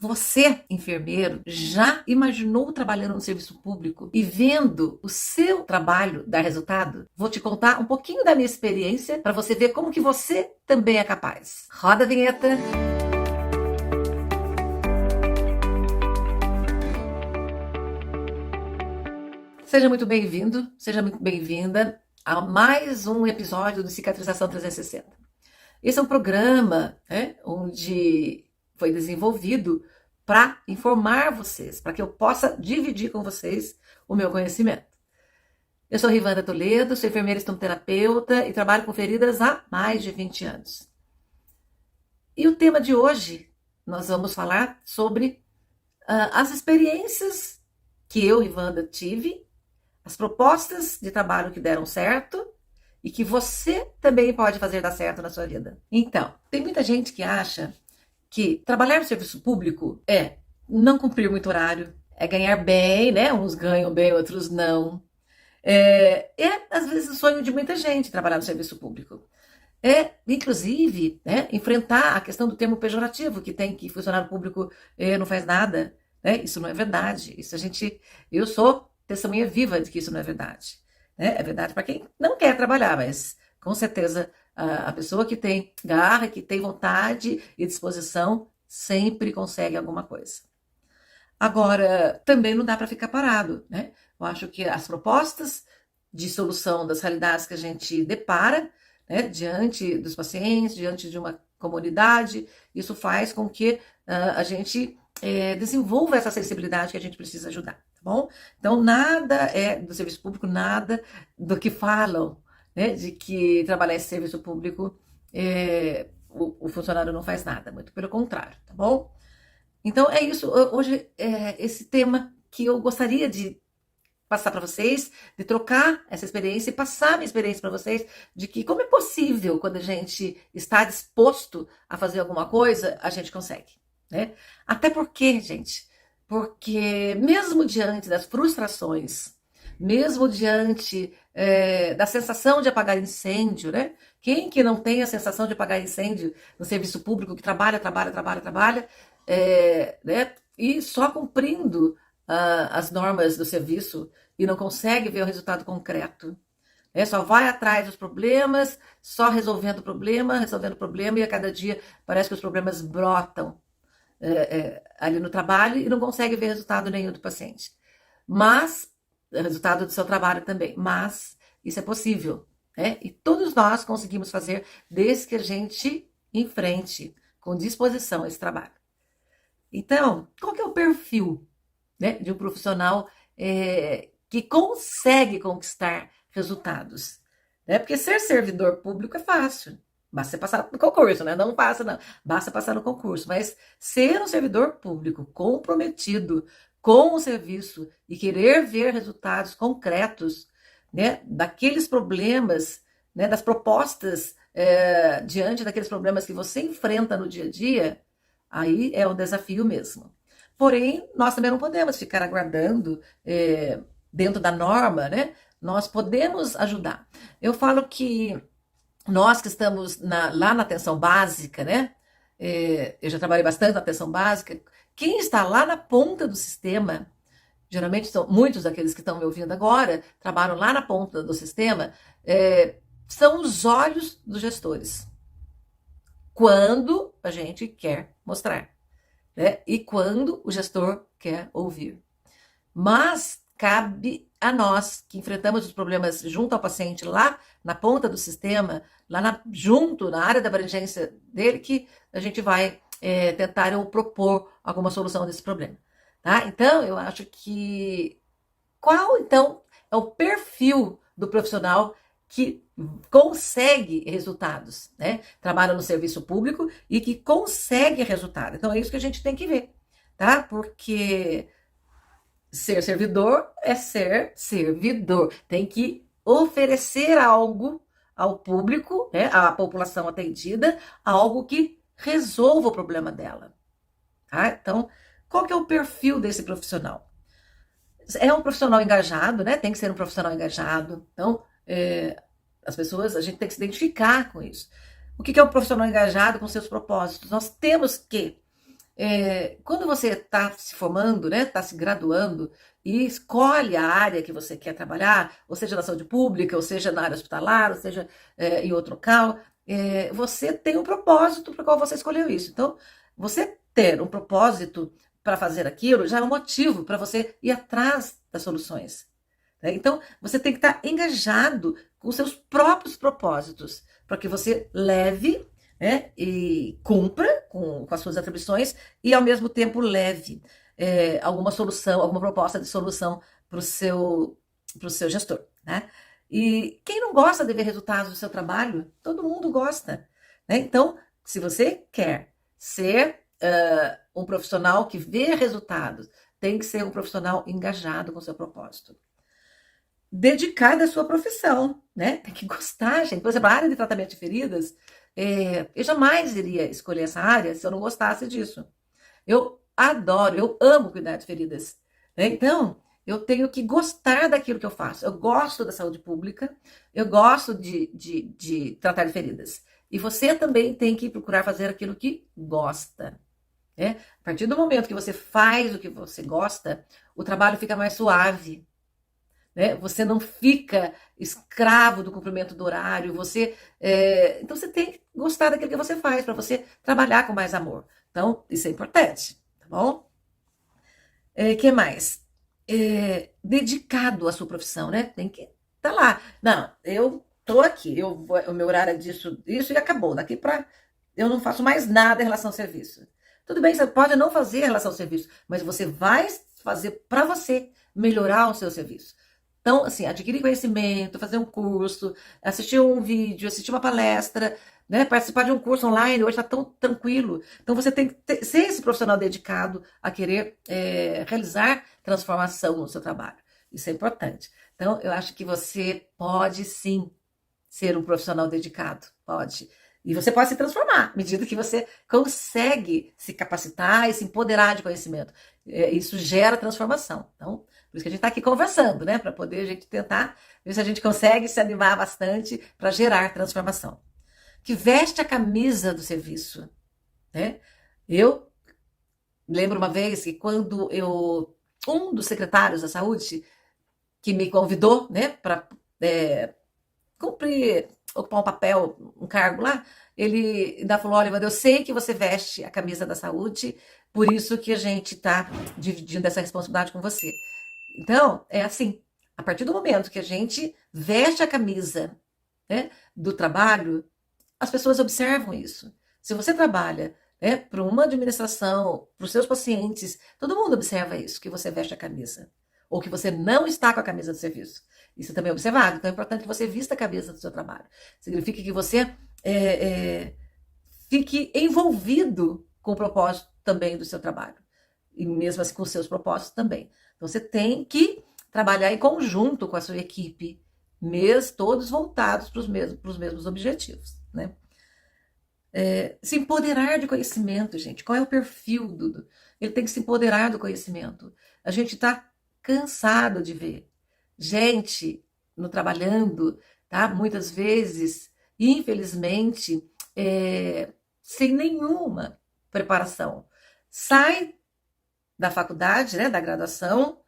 Você, enfermeiro, já imaginou trabalhando no serviço público e vendo o seu trabalho dar resultado? Vou te contar um pouquinho da minha experiência para você ver como que você também é capaz. Roda a vinheta. Seja muito bem-vindo, seja muito bem-vinda a mais um episódio do Cicatrização 360. Esse é um programa, onde foi desenvolvido para informar vocês, para que eu possa dividir com vocês o meu conhecimento. Eu sou Rivanda Toledo, sou enfermeira estomoterapeuta e trabalho com feridas há mais de 20 anos. E o tema de hoje, nós vamos falar sobre as experiências que eu, Rivanda, tive, as propostas de trabalho que deram certo e que você também pode fazer dar certo na sua vida. Então, tem muita gente que acha que trabalhar no serviço público é não cumprir muito horário, é ganhar bem, né? Uns ganham bem, outros não. Às vezes, o sonho de muita gente trabalhar no serviço público. Inclusive, enfrentar a questão do termo pejorativo, que tem que funcionário público não faz nada. Isso não é verdade. Eu sou testemunha viva de que isso não é verdade. É verdade para quem não quer trabalhar, mas com certeza a pessoa que tem garra, que tem vontade e disposição, sempre consegue alguma coisa. Agora, também não dá para ficar parado, né? Eu acho que as propostas de solução das realidades que a gente depara, diante dos pacientes, diante de uma comunidade, isso faz com que a gente desenvolva essa sensibilidade que a gente precisa ajudar, tá bom? Então, nada do serviço público, nada do que falam, de que trabalhar esse serviço público, o funcionário não faz nada, muito pelo contrário, tá bom? Então, é isso. Hoje, esse tema que eu gostaria de passar para vocês, de trocar essa experiência e passar a minha experiência para vocês, de que como é possível, quando a gente está disposto a fazer alguma coisa, a gente consegue, né? Até porque, gente, porque mesmo diante das frustrações, mesmo diante da sensação de apagar incêndio, né? Quem que não tem a sensação de apagar incêndio no serviço público, que trabalha, né? E só cumprindo as normas do serviço e não consegue ver o resultado concreto. Só vai atrás dos problemas, só resolvendo problema, e a cada dia parece que os problemas brotam ali no trabalho e não consegue ver resultado nenhum do paciente. Mas, resultado do seu trabalho também, mas isso é possível. E todos nós conseguimos fazer desde que a gente enfrente com disposição esse trabalho. Então, qual que é o perfil, de um profissional que consegue conquistar resultados? Porque ser servidor público é fácil. Basta você passar no concurso, né? Não passa, não. Basta passar no concurso. Mas ser um servidor público comprometido com o serviço e querer ver resultados concretos, daqueles problemas, das propostas diante daqueles problemas que você enfrenta no dia a dia, aí é um desafio mesmo. Porém, nós também não podemos ficar aguardando dentro da norma, né? Nós podemos ajudar. Eu falo que nós que estamos lá na atenção básica, né? Eu já trabalhei bastante na atenção básica. Quem está lá na ponta do sistema, geralmente são muitos daqueles que estão me ouvindo agora, trabalham lá na ponta do sistema, são os olhos dos gestores. Quando a gente quer mostrar, e quando o gestor quer ouvir. Mas cabe a nós, que enfrentamos os problemas junto ao paciente, lá na ponta do sistema, junto na área da abrangência dele, que a gente vai tentar ou propor alguma solução desse problema. Tá? Então, eu acho que qual, então, é o perfil do profissional que consegue resultados, trabalha no serviço público e que consegue resultado. Então, é isso que a gente tem que ver, tá? Porque ser servidor é ser servidor. Tem que oferecer algo ao público, à população atendida, algo que resolva o problema dela. Tá? Então, qual que é o perfil desse profissional? É um profissional engajado, tem que ser um profissional engajado. Então, a gente tem que se identificar com isso. O que é um profissional engajado com seus propósitos? Nós temos que Quando você está se formando, né, está se graduando e escolhe a área que você quer trabalhar, ou seja na saúde pública, ou seja na área hospitalar, ou seja em outro local, você tem um propósito para o qual você escolheu isso. Então, você ter um propósito para fazer aquilo já é um motivo para você ir atrás das soluções. Né? Então, você tem que estar engajado com os seus próprios propósitos, para que você leve, né, e cumpra com as suas atribuições e, ao mesmo tempo, leve alguma solução, alguma proposta de solução para o seu gestor. Né? E quem não gosta de ver resultados do seu trabalho? Todo mundo gosta. Né? Então, se você quer ser um profissional que vê resultados, tem que ser um profissional engajado com o seu propósito. Dedicada à sua profissão, né? Tem que gostar, gente. Por exemplo, a área de tratamento de feridas, eu jamais iria escolher essa área se eu não gostasse disso. Eu adoro, eu amo cuidar de feridas. Né? Então, eu tenho que gostar daquilo que eu faço. Eu gosto da saúde pública, eu gosto de tratar de feridas. E você também tem que procurar fazer aquilo que gosta. Né? A partir do momento que você faz o que você gosta, o trabalho fica mais suave. Né? Você não fica escravo do cumprimento do horário. Então você tem que gostar daquilo que você faz para você trabalhar com mais amor. Então, isso é importante, tá bom? Que mais? Dedicado à sua profissão, né? Tem que estar lá. Não, eu tô aqui, o meu horário é disso, isso e acabou. Daqui para eu não faço mais nada em relação ao serviço. Tudo bem, você pode não fazer em relação ao serviço, mas você vai fazer para você melhorar o seu serviço. Então, assim, adquirir conhecimento, fazer um curso, assistir um vídeo, assistir uma palestra, né, participar de um curso online, hoje está tão tranquilo. Então, você tem que ser esse profissional dedicado a querer realizar transformação no seu trabalho. Isso é importante. Então, eu acho que você pode sim ser um profissional dedicado. Pode. E você pode se transformar à medida que você consegue se capacitar e se empoderar de conhecimento. Isso gera transformação. Então, por isso que a gente está aqui conversando, né? Para poder a gente tentar ver se a gente consegue se animar bastante para gerar transformação. Que veste a camisa do serviço. Né? Eu lembro uma vez que quando um dos secretários da saúde que me convidou, né, para cumprir, ocupar um papel, um cargo lá, ele ainda falou: olha, eu sei que você veste a camisa da saúde, por isso que a gente está dividindo essa responsabilidade com você. Então, é assim, a partir do momento que a gente veste a camisa, né, do trabalho, as pessoas observam isso. Se você trabalha, né, para uma administração, para os seus pacientes, todo mundo observa isso, que você veste a camisa. Ou que você não está com a camisa do serviço. Isso também é observado. Então é importante que você vista a camisa do seu trabalho. Significa que você fique envolvido com o propósito também do seu trabalho. E mesmo assim com os seus propósitos também. Então você tem que trabalhar em conjunto com a sua equipe, todos voltados para os mesmos objetivos. Né? Se empoderar de conhecimento, gente. Qual é o perfil do... Ele tem que se empoderar do conhecimento. A gente está cansado de ver gente no trabalhando, tá? Muitas vezes, infelizmente, sem nenhuma preparação. Sai da faculdade, né, da graduação,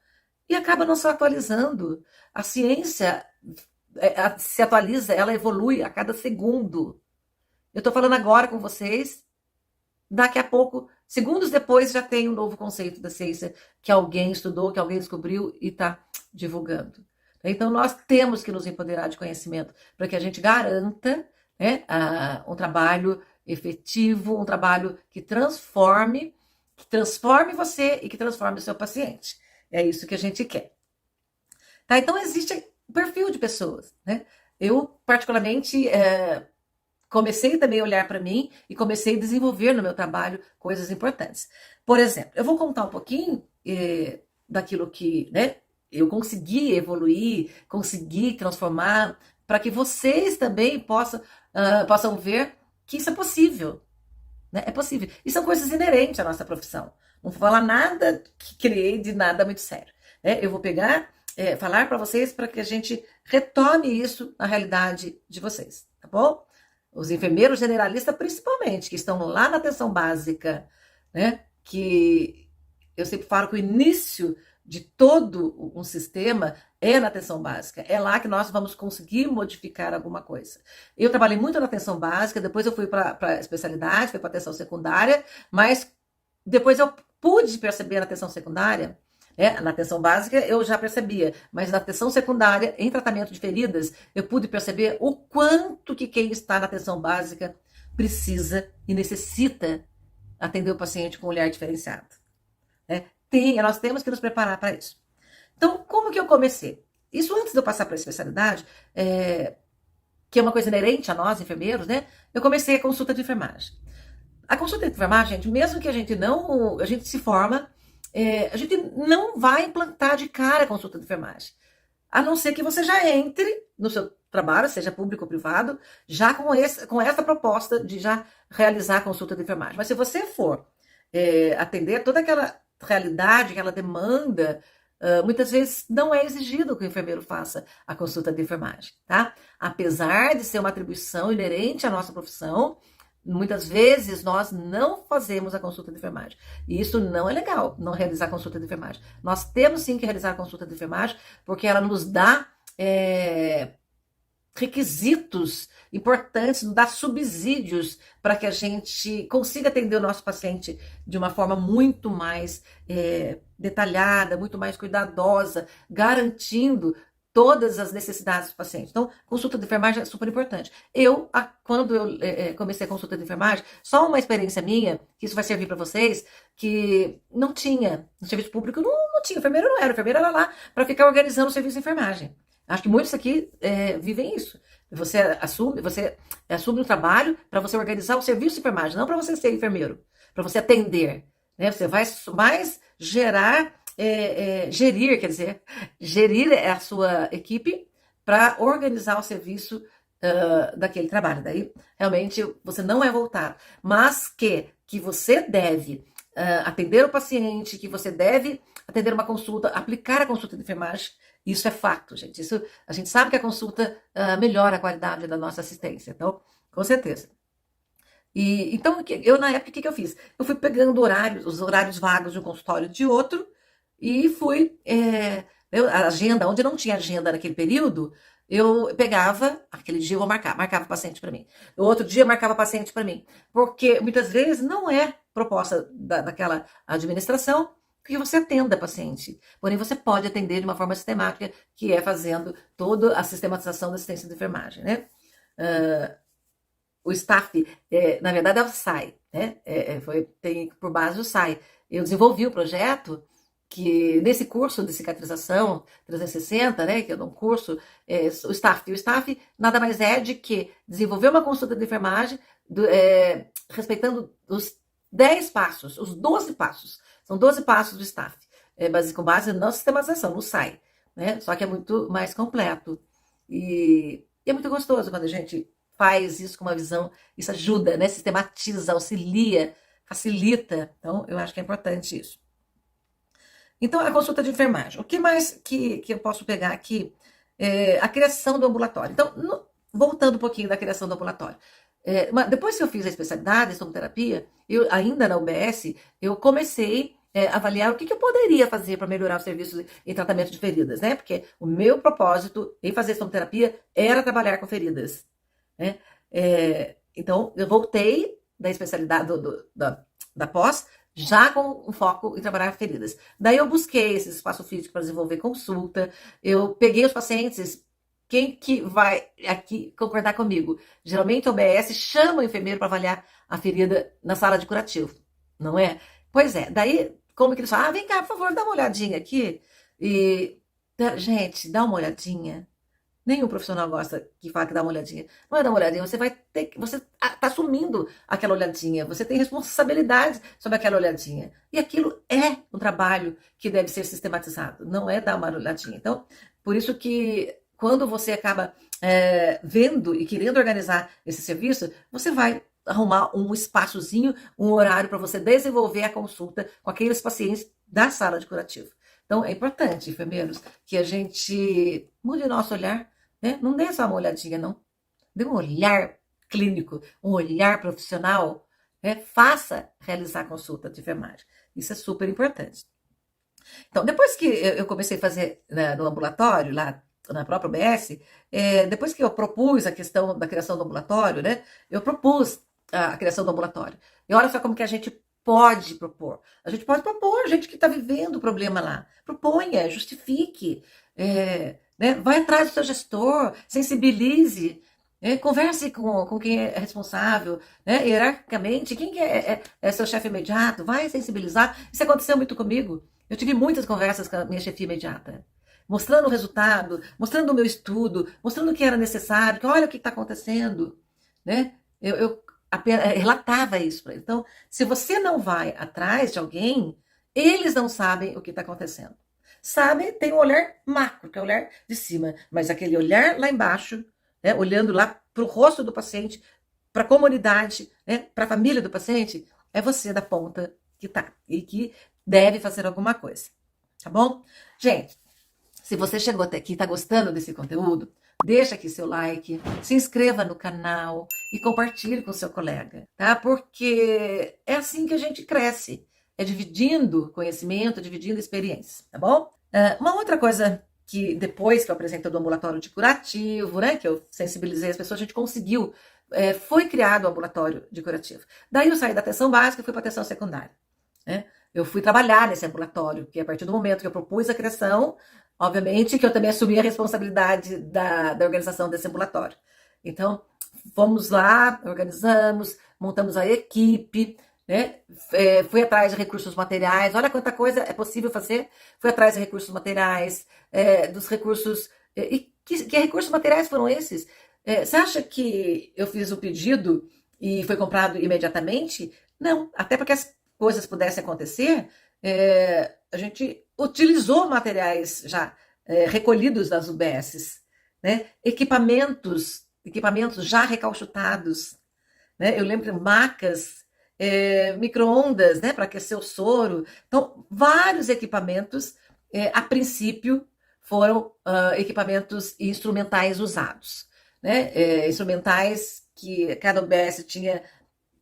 e acaba não se atualizando. A ciência se atualiza, ela evolui a cada segundo. Eu estou falando agora com vocês, daqui a pouco, segundos depois, já tem um novo conceito da ciência que alguém estudou, que alguém descobriu e está divulgando. Então, nós temos que nos empoderar de conhecimento para que a gente garanta, né, um trabalho efetivo, um trabalho que transforme você e que transforme o seu paciente. É isso que a gente quer. Tá? Então, existe um perfil de pessoas. Né? Eu, particularmente, comecei também a olhar para mim e comecei a desenvolver no meu trabalho coisas importantes. Por exemplo, eu vou contar um pouquinho daquilo que, né, eu consegui evoluir, consegui transformar, para que vocês também possam ver que isso é possível. Né? É possível. E são coisas inerentes à nossa profissão. Não vou falar nada que criei de nada muito sério. Né? Eu vou falar para vocês para que a gente retome isso na realidade de vocês. Tá bom? Os enfermeiros generalistas, principalmente, que estão lá na atenção básica, né? que eu sempre falo que o início de todo um sistema é na atenção básica. É lá que nós vamos conseguir modificar alguma coisa. Eu trabalhei muito na atenção básica, depois eu fui para a especialidade, fui para a atenção secundária, mas depois eu pude perceber na atenção secundária, na atenção básica eu já percebia, mas na atenção secundária, em tratamento de feridas, eu pude perceber o quanto que quem está na atenção básica precisa e necessita atender o paciente com um olhar diferenciado. Nós temos que nos preparar para isso. Então, como que eu comecei? Isso antes de eu passar para a especialidade, que é uma coisa inerente a nós, enfermeiros, né? Eu comecei a consulta de enfermagem. A consulta de enfermagem, gente, mesmo que a gente se forma, a gente não vai implantar de cara a consulta de enfermagem. A não ser que você já entre no seu trabalho, seja público ou privado, já com essa proposta de já realizar a consulta de enfermagem. Mas se você for atender toda aquela realidade, aquela demanda, muitas vezes não é exigido que o enfermeiro faça a consulta de enfermagem, tá? Apesar de ser uma atribuição inerente à nossa profissão, muitas vezes nós não fazemos a consulta de enfermagem. E isso não é legal, não realizar a consulta de enfermagem. Nós temos sim que realizar a consulta de enfermagem, porque ela nos dá requisitos importantes, nos dá subsídios para que a gente consiga atender o nosso paciente de uma forma muito mais detalhada, muito mais cuidadosa, garantindo todas as necessidades do paciente. Então, consulta de enfermagem é super importante. Quando eu comecei a consulta de enfermagem, só uma experiência minha, que isso vai servir para vocês, que não tinha, no serviço público não tinha, enfermeiro não era, enfermeiro era lá para ficar organizando o serviço de enfermagem. Acho que muitos aqui vivem isso. Você assume um trabalho para você organizar o serviço de enfermagem, não para você ser enfermeiro, para você atender. Né? Você vai mais gerir a sua equipe para organizar o serviço daquele trabalho. Daí, realmente, você não é voltado, mas que você deve atender o paciente, que você deve atender uma consulta, aplicar a consulta de enfermagem, isso é fato, gente. Isso, a gente sabe que a consulta melhora a qualidade da nossa assistência, então, com certeza. Então, eu na época, o que eu fiz? Eu fui pegando os horários vagos de um consultório de outro, e fui, a agenda, onde não tinha agenda naquele período, eu pegava, aquele dia eu vou marcava paciente para mim. O outro dia eu marcava paciente para mim. Porque muitas vezes não é proposta daquela administração que você atenda paciente. Porém, você pode atender de uma forma sistemática, que é fazendo toda a sistematização da assistência de enfermagem, né? O staff, na verdade, é o SAI, né? Tem por base o SAI. Eu desenvolvi o projeto que nesse curso de cicatrização 360, né, que é um curso, o staff nada mais é de que desenvolver uma consulta de enfermagem respeitando os 10 passos, os 12 passos. São 12 passos do staff, com base na sistematização, no SAI, né? Só que é muito mais completo. E é muito gostoso quando a gente faz isso com uma visão, isso ajuda, né? Sistematiza, auxilia, facilita. Então, eu acho que é importante isso. Então, a consulta de enfermagem. O que mais que eu posso pegar aqui? A criação do ambulatório. Então, voltando um pouquinho da criação do ambulatório. Depois que eu fiz a especialidade em estomoterapia, eu, ainda na UBS, eu comecei a avaliar o que eu poderia fazer para melhorar o serviço em tratamento de feridas, né? Porque o meu propósito em fazer estomoterapia era trabalhar com feridas, né? Então, eu voltei da especialidade da pós, já com um foco em trabalhar feridas. Daí eu busquei esse espaço físico para desenvolver consulta, eu peguei os pacientes. Quem que vai aqui concordar comigo? Geralmente o OBS chama o enfermeiro para avaliar a ferida na sala de curativo, não é? Pois é, daí como que eles falam? Vem cá, por favor, dá uma olhadinha aqui. Gente, dá uma olhadinha. Nenhum profissional gosta que fala que dá uma olhadinha. Não é dar uma olhadinha, você está assumindo aquela olhadinha, você tem responsabilidade sobre aquela olhadinha. E aquilo é um trabalho que deve ser sistematizado, não é dar uma olhadinha. Então, por isso que quando você acaba vendo e querendo organizar esse serviço, você vai arrumar um espaçozinho, um horário para você desenvolver a consulta com aqueles pacientes da sala de curativo. Então, é importante, enfermeiros, que a gente mude o nosso olhar, né? Não dê só uma olhadinha, não. Dê um olhar clínico, um olhar profissional faça realizar consulta de enfermagem. Isso é super importante. Então, depois que eu comecei a fazer, né, no ambulatório, lá na própria UBS, depois que eu propus a questão da criação do ambulatório, né, eu propus a criação do ambulatório. E olha só como que a gente pode propor. A gente pode propor, gente que está vivendo o problema lá. Proponha, justifique, né, vai atrás do seu gestor, sensibilize, converse com quem é responsável, né, hierarquicamente, quem que é seu chefe imediato, vai sensibilizar. Isso aconteceu muito comigo. Eu tive muitas conversas com a minha chefia imediata, mostrando o resultado, mostrando o meu estudo, mostrando o que era necessário, que olha o que está acontecendo, né? Eu apenas relatava isso para eles. Então, se você não vai atrás de alguém, eles não sabem o que está acontecendo. Sabem, tem um olhar macro, que é o olhar de cima, mas aquele olhar lá embaixo, né, olhando lá para o rosto do paciente, para a comunidade, né, para a família do paciente, é você da ponta que tá e que deve fazer alguma coisa, tá bom? Gente, se você chegou até aqui e está gostando desse conteúdo, deixa aqui seu like, se inscreva no canal e compartilhe com seu colega, tá? Porque é assim que a gente cresce, é dividindo conhecimento, dividindo experiência, tá bom? Uma outra coisa que depois que eu apresentei do ambulatório de curativo, né, que eu sensibilizei as pessoas, a gente conseguiu, foi criado o ambulatório de curativo. Daí eu saí da atenção básica e fui para a atenção secundária, né? Eu fui trabalhar nesse ambulatório, que a partir do momento que eu propus a criação, obviamente que eu também assumi a responsabilidade da organização desse ambulatório. Então, fomos lá, organizamos, montamos a equipe, né? Fui atrás de recursos materiais, olha quanta coisa é possível fazer. Fui atrás de recursos materiais, dos recursos. E que recursos materiais foram esses? Você acha que eu fiz o pedido e foi comprado imediatamente? Não, até porque as coisas pudessem acontecer, a gente utilizou materiais já recolhidos das UBSs, né? Equipamentos já recalchutados, né? Eu lembro de macas, micro-ondas, né, para aquecer o soro. Então, vários equipamentos, a princípio, foram equipamentos e instrumentais usados, né? Instrumentais que cada UBS tinha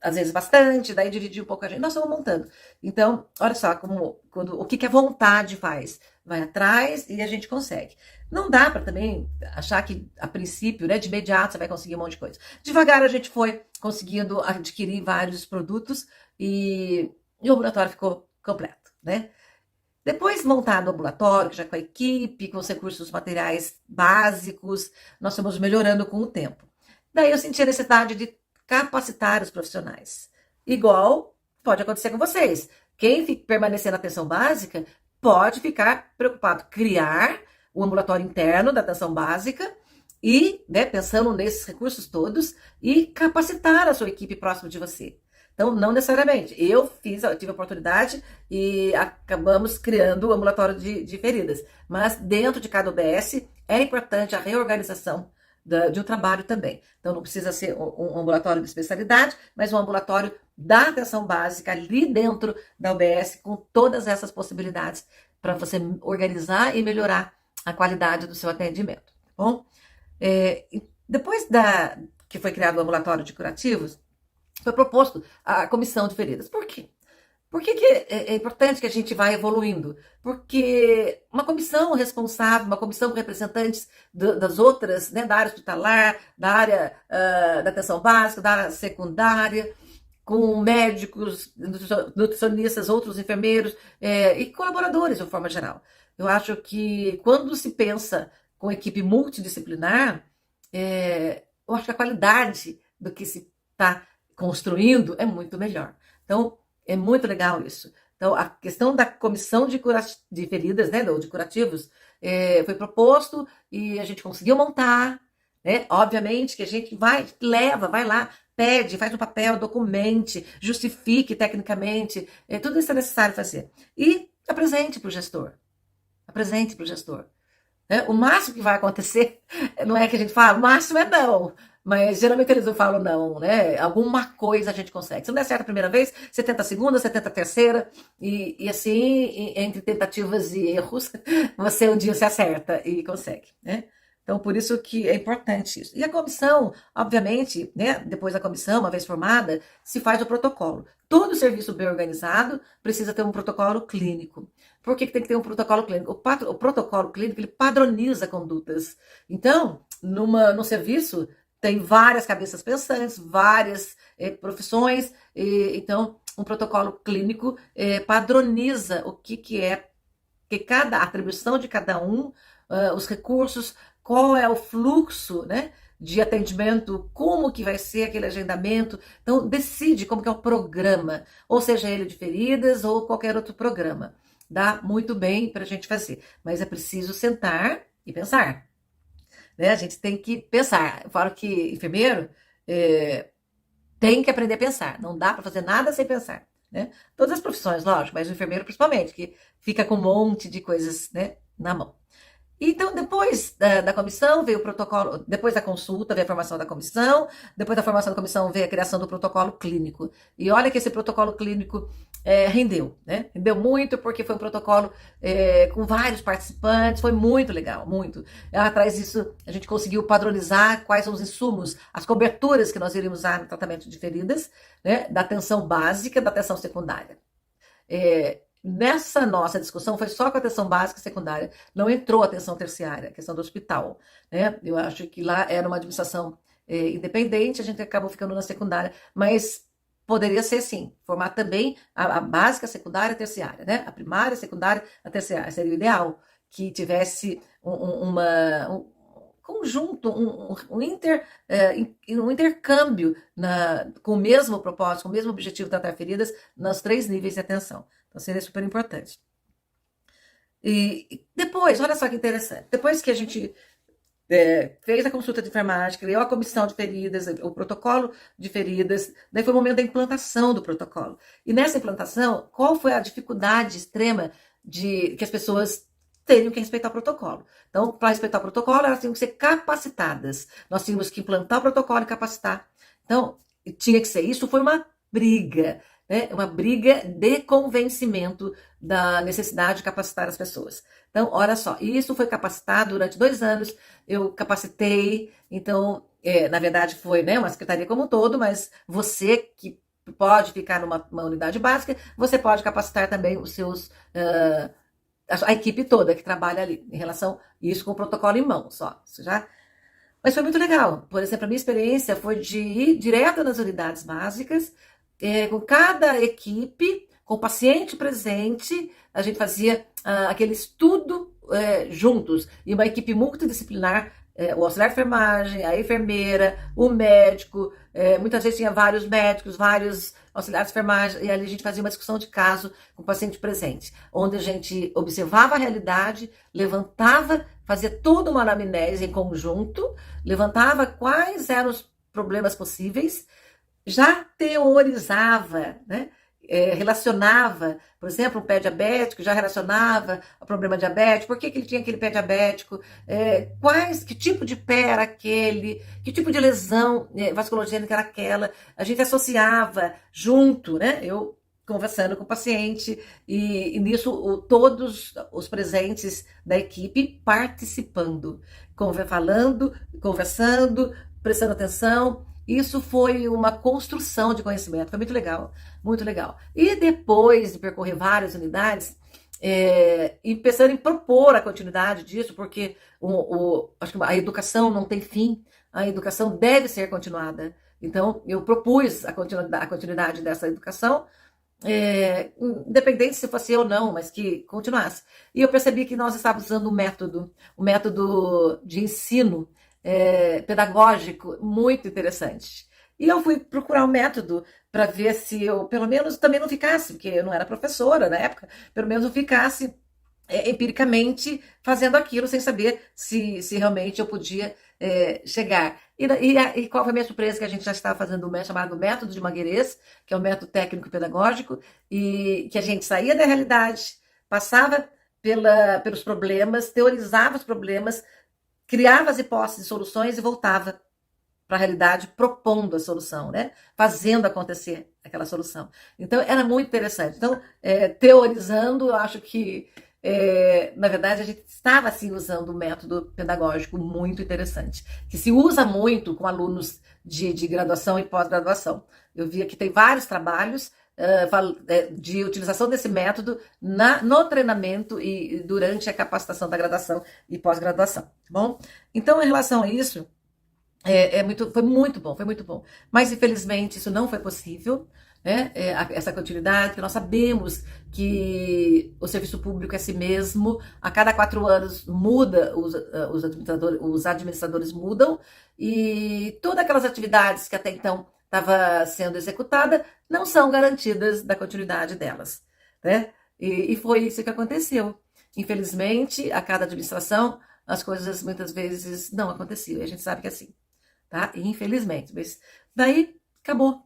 às vezes bastante, daí dividir um pouco a gente. Nós estamos montando. Então, olha só o que a vontade faz. Vai atrás e a gente consegue. Não dá para também achar que, a princípio, né, de imediato, você vai conseguir um monte de coisa. Devagar a gente foi conseguindo adquirir vários produtos e o ambulatório ficou completo, né? Depois montado o ambulatório, já com a equipe, com os recursos materiais básicos, nós fomos melhorando com o tempo. Daí eu senti a necessidade de capacitar os profissionais. Igual pode acontecer com vocês. Quem permanecer na atenção básica pode ficar preocupado. Criar o ambulatório interno da atenção básica e, né, pensando nesses recursos todos, e capacitar a sua equipe próximo de você. Então, não necessariamente. Eu tive a oportunidade e acabamos criando o ambulatório de feridas. Mas dentro de cada UBS é importante a reorganização de um trabalho também. Então, não precisa ser um ambulatório de especialidade, mas um ambulatório da atenção básica ali dentro da UBS, com todas essas possibilidades para você organizar e melhorar a qualidade do seu atendimento. Tá bom? Depois que foi criado o ambulatório de curativos, foi proposto a comissão de feridas. Por quê? Por que é importante que a gente vá evoluindo? Porque uma comissão responsável, uma comissão com representantes das outras, né, da área hospitalar, da área da atenção básica, da área secundária, com médicos, nutricionistas, outros enfermeiros e colaboradores de uma forma geral. Eu acho que quando se pensa com equipe multidisciplinar, eu acho que a qualidade do que se está construindo é muito melhor. Então, é muito legal isso. Então, a questão da comissão de feridas, né, ou de curativos, foi proposto e a gente conseguiu montar, né? Obviamente que a gente vai lá, pede, faz um papel, documente, justifique tecnicamente, tudo isso é necessário fazer. E apresente para o gestor. Apresente para o gestor. Né? O máximo que vai acontecer, não é que a gente fala, o máximo é não. Mas geralmente eles não falam não, né? Alguma coisa a gente consegue. Se não der certo a primeira vez, você tenta a segunda, você tenta a terceira, e assim, entre tentativas e erros, você um dia se acerta e consegue, né? Então, por isso que é importante isso. E a comissão, obviamente, né, depois da comissão, uma vez formada, se faz o protocolo. Todo serviço bem organizado precisa ter um protocolo clínico. Por que tem que ter um protocolo clínico? O protocolo clínico, ele padroniza condutas. Então, no serviço, tem várias cabeças pensantes, várias profissões, então um protocolo clínico padroniza o que é que cada atribuição de cada um, os recursos, qual é o fluxo, né, de atendimento, como que vai ser aquele agendamento. Então, decide como que é o programa, ou seja ele de feridas ou qualquer outro programa. Dá muito bem para a gente fazer, mas é preciso sentar e pensar, né? A gente tem que pensar. Eu falo que enfermeiro tem que aprender a pensar. Não dá para fazer nada sem pensar, né? Todas as profissões, lógico, mas o enfermeiro principalmente, que fica com um monte de coisas, né, na mão. Então, depois da comissão, veio o protocolo, depois da consulta, veio a formação da comissão, depois da formação da comissão, veio a criação do protocolo clínico. E olha que esse protocolo clínico rendeu, né? Rendeu muito, porque foi um protocolo com vários participantes, foi muito legal, muito. Atrás disso, a gente conseguiu padronizar quais são os insumos, as coberturas que nós iríamos usar no tratamento de feridas, né? Da atenção básica, da atenção secundária. Nessa nossa discussão foi só com a atenção básica e secundária, não entrou a atenção terciária, a questão do hospital, né? Eu acho que lá era uma administração independente, a gente acabou ficando na secundária, mas poderia ser sim, formar também a básica, a secundária e a terciária, né? A primária, a secundária, a terciária, seria o ideal, que tivesse um conjunto, um intercâmbio com o mesmo propósito, com o mesmo objetivo de tratar feridas nos 3 níveis de atenção. Então, seria super importante. E depois, olha só que interessante, depois que a gente fez a consulta de enfermagem, criou a comissão de feridas, o protocolo de feridas, daí foi o momento da implantação do protocolo. E nessa implantação, qual foi a dificuldade extrema de que as pessoas teriam que respeitar o protocolo? Então, para respeitar o protocolo, elas tinham que ser capacitadas. Nós tínhamos que implantar o protocolo e capacitar. Então, tinha que ser. Isso foi uma briga, né? Uma briga de convencimento da necessidade de capacitar as pessoas. Então, olha só, isso foi capacitado durante 2 anos, eu capacitei, então, na verdade foi, né, uma secretaria como um todo, mas você que pode ficar numa unidade básica, você pode capacitar também os seus, a equipe toda que trabalha ali, em relação a isso com o protocolo em mãos, ó, isso já... Mas foi muito legal, por exemplo, a minha experiência foi de ir direto nas unidades básicas, com cada equipe, com o paciente presente, a gente fazia aquele estudo juntos, e uma equipe multidisciplinar, o auxiliar de enfermagem, a enfermeira, o médico, muitas vezes tinha vários médicos, vários auxiliares de enfermagem, e ali a gente fazia uma discussão de caso com o paciente presente, onde a gente observava a realidade, levantava, fazia toda uma anamnese em conjunto, levantava quais eram os problemas possíveis, já teorizava, né? Relacionava, por exemplo, um pé diabético, já relacionava o problema diabético, por que ele tinha aquele pé diabético, que tipo de pé era aquele, que tipo de lesão vasculogênica era aquela, a gente associava junto, né? Eu conversando com o paciente, e nisso todos os presentes da equipe participando, falando, conversando, prestando atenção. Isso foi uma construção de conhecimento, foi muito legal, muito legal. E depois de percorrer várias unidades, e pensando em propor a continuidade disso, porque acho que a educação não tem fim, a educação deve ser continuada. Então, eu propus a continuidade dessa educação, independente se fosse eu ou não, mas que continuasse. E eu percebi que nós estávamos usando um método de ensino pedagógico muito interessante. E eu fui procurar um método para ver se eu, pelo menos, também não ficasse, porque eu não era professora na época, pelo menos eu ficasse empiricamente fazendo aquilo sem saber se realmente eu podia chegar. E qual foi a minha surpresa? Que a gente já estava fazendo o chamado método de Mangueiras, que é um método técnico-pedagógico, e que a gente saía da realidade, passava pelos problemas, teorizava os problemas, criava as hipóteses de soluções e voltava para a realidade propondo a solução, né? Fazendo acontecer aquela solução. Então, era muito interessante. Então, teorizando, eu acho que na verdade, a gente estava assim, usando um método pedagógico muito interessante, que se usa muito com alunos de graduação e pós-graduação. Eu vi que tem vários trabalhos de utilização desse método no treinamento e durante a capacitação da graduação e pós-graduação, tá bom? Então, em relação a isso, foi muito bom, foi muito bom. Mas, infelizmente, isso não foi possível, né? Essa continuidade, porque nós sabemos que o serviço público é assim mesmo, a cada 4 anos muda, os administradores mudam, e todas aquelas atividades que até então estava sendo executada não são garantidas da continuidade delas, né? E foi isso que aconteceu. Infelizmente, a cada administração, as coisas muitas vezes não aconteciam, e a gente sabe que é assim, tá? Infelizmente. Mas daí acabou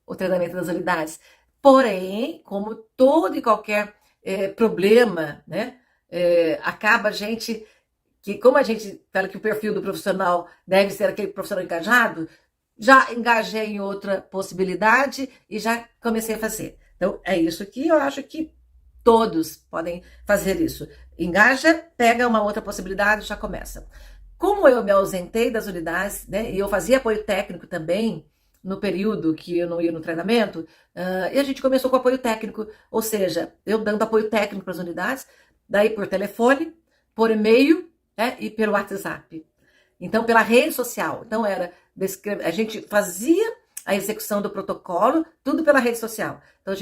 o treinamento das unidades. Porém, como todo e qualquer problema, né? Acaba a gente que, como a gente fala que o perfil do profissional deve ser aquele profissional engajado, já engajei em outra possibilidade e já comecei a fazer. Então, é isso que eu acho que todos podem fazer isso. Engaja, pega uma outra possibilidade e já começa. Como eu me ausentei das unidades, né, e eu fazia apoio técnico também, no período que eu não ia no treinamento, e a gente começou com apoio técnico, ou seja, eu dando apoio técnico para as unidades, daí por telefone, por e-mail, né, e pelo WhatsApp. Então, pela rede social. Então, a gente fazia a execução do protocolo, tudo pela rede social. Então, a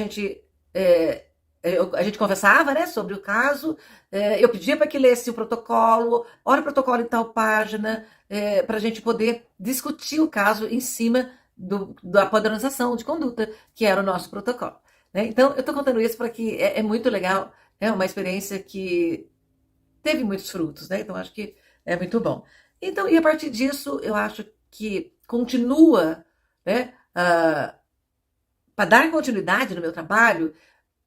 gente conversava, né, sobre o caso, eu pedia para que lesse o protocolo, olha o protocolo em tal página, para a gente poder discutir o caso em cima da padronização de conduta, que era o nosso protocolo, né? Então, eu estou contando isso para que é muito legal, é uma experiência que teve muitos frutos, né? Então, acho que é muito bom. Então, e a partir disso, eu acho que continua, né, para dar continuidade no meu trabalho.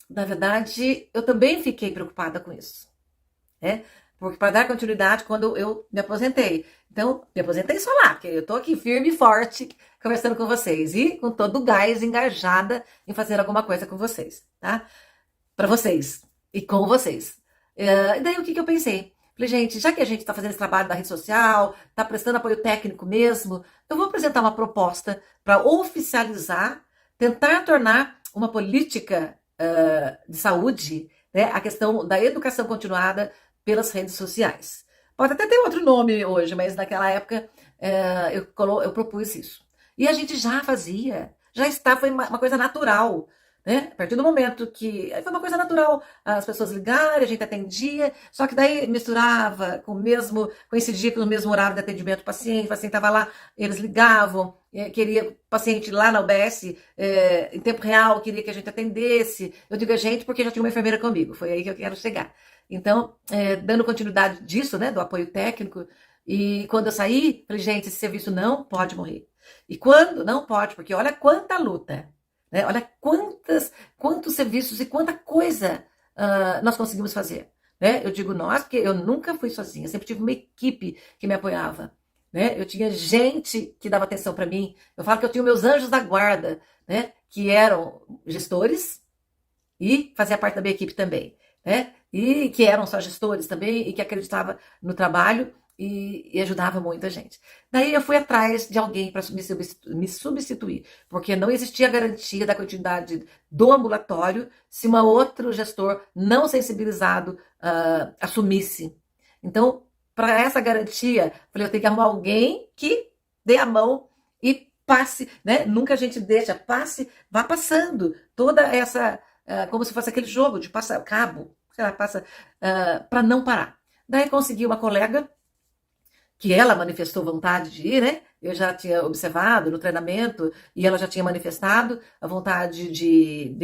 Na verdade, eu também fiquei preocupada com isso, né? Porque para dar continuidade, quando eu me aposentei. Então, me aposentei só lá, porque eu estou aqui firme e forte, conversando com vocês. E com todo o gás, engajada em fazer alguma coisa com vocês, tá? Para vocês e com vocês. E daí, o que eu pensei? Falei, gente, já que a gente está fazendo esse trabalho da rede social, está prestando apoio técnico mesmo, eu vou apresentar uma proposta para oficializar, tentar tornar uma política de saúde, né, a questão da educação continuada pelas redes sociais. Pode até ter outro nome hoje, mas naquela época eu propus isso. E a gente já fazia, foi uma coisa natural, né? A partir do momento que foi uma coisa natural, as pessoas ligarem, a gente atendia, só que daí misturava coincidia com o mesmo horário de atendimento do paciente, o paciente estava lá, eles ligavam, queria o paciente lá na UBS, em tempo real, queria que a gente atendesse. Eu digo a gente porque já tinha uma enfermeira comigo, foi aí que eu quero chegar. Então, dando continuidade disso, né, do apoio técnico, e quando eu saí, falei, gente, esse serviço não pode morrer. E quando? Não pode, porque olha quanta luta, né? Olha quantos serviços e quanta coisa nós conseguimos fazer, né? Eu digo nós, porque eu nunca fui sozinha, sempre tive uma equipe que me apoiava, né? Eu tinha gente que dava atenção para mim. Eu falo que eu tinha meus anjos da guarda, né? Que eram gestores e fazia parte da minha equipe também, né? E que eram só gestores também e que acreditava no trabalho e ajudava muito a gente. Daí eu fui atrás de alguém para me substituir, porque não existia garantia da continuidade do ambulatório se um outro gestor não sensibilizado assumisse. Então, para essa garantia, falei, eu tenho que arrumar alguém que dê a mão e passe, né? Nunca a gente deixa, vá passando toda essa, como se fosse aquele jogo de passar cabo, sei lá, passa, para não parar. Daí consegui uma colega que ela manifestou vontade de ir, né? Eu já tinha observado no treinamento e ela já tinha manifestado a vontade de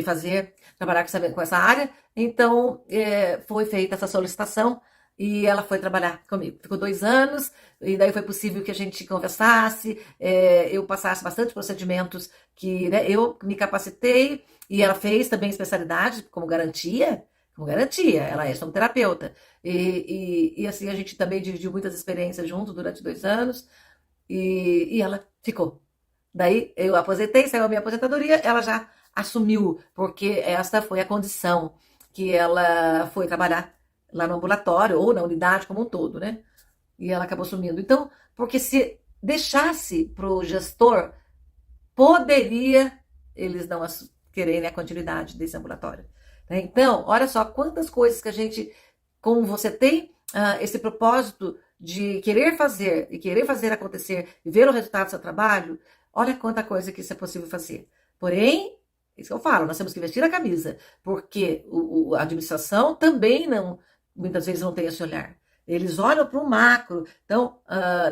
trabalhar com essa área. Então, foi feita essa solicitação e ela foi trabalhar comigo. Ficou 2 anos e daí foi possível que a gente conversasse, eu passasse bastante procedimentos que, né, eu me capacitei e ela fez também especialidade como garantia. Com garantia, ela é terapeuta. E assim, a gente também dividiu muitas experiências junto durante 2 anos e ela ficou. Daí eu aposentei, saiu a minha aposentadoria, ela já assumiu, porque essa foi a condição que ela foi trabalhar lá no ambulatório ou na unidade como um todo, né? E ela acabou sumindo. Então, porque se deixasse para o gestor, poderia eles não quererem a continuidade desse ambulatório. Né? Então, olha só quantas coisas que a gente, como você tem esse propósito de querer fazer e querer fazer acontecer e ver o resultado do seu trabalho, olha quanta coisa que isso é possível fazer. Porém, isso que eu falo, nós temos que vestir a camisa, porque a administração também não, muitas vezes não tem esse olhar. Eles olham para o macro. Então,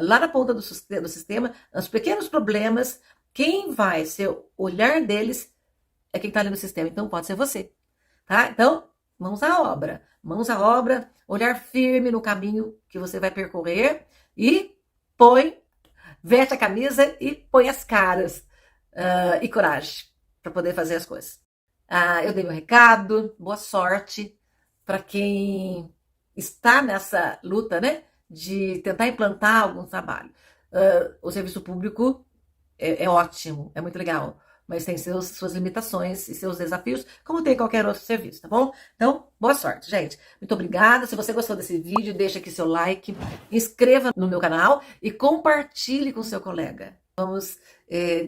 lá na ponta do sistema, os pequenos problemas, quem vai ser o olhar deles é quem está ali no sistema. Então, pode ser você. Tá? Então, mãos à obra. Mãos à obra, olhar firme no caminho que você vai percorrer e veste a camisa e põe as caras e coragem para poder fazer as coisas. Eu dei meu recado, boa sorte para quem está nessa luta, né, de tentar implantar algum trabalho. O serviço público é ótimo, é muito legal, mas tem suas limitações e seus desafios, como tem qualquer outro serviço, tá bom? Então, boa sorte, gente. Muito obrigada. Se você gostou desse vídeo, deixa aqui seu like, inscreva no meu canal e compartilhe com seu colega. Vamos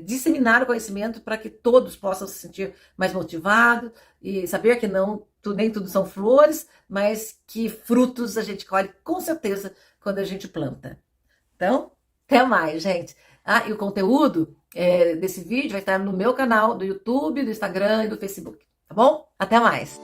disseminar o conhecimento para que todos possam se sentir mais motivados e saber que nem tudo são flores, mas que frutos a gente colhe com certeza quando a gente planta. Então, até mais, gente. E o conteúdo desse vídeo vai estar no meu canal do YouTube, do Instagram e do Facebook, tá bom? Até mais!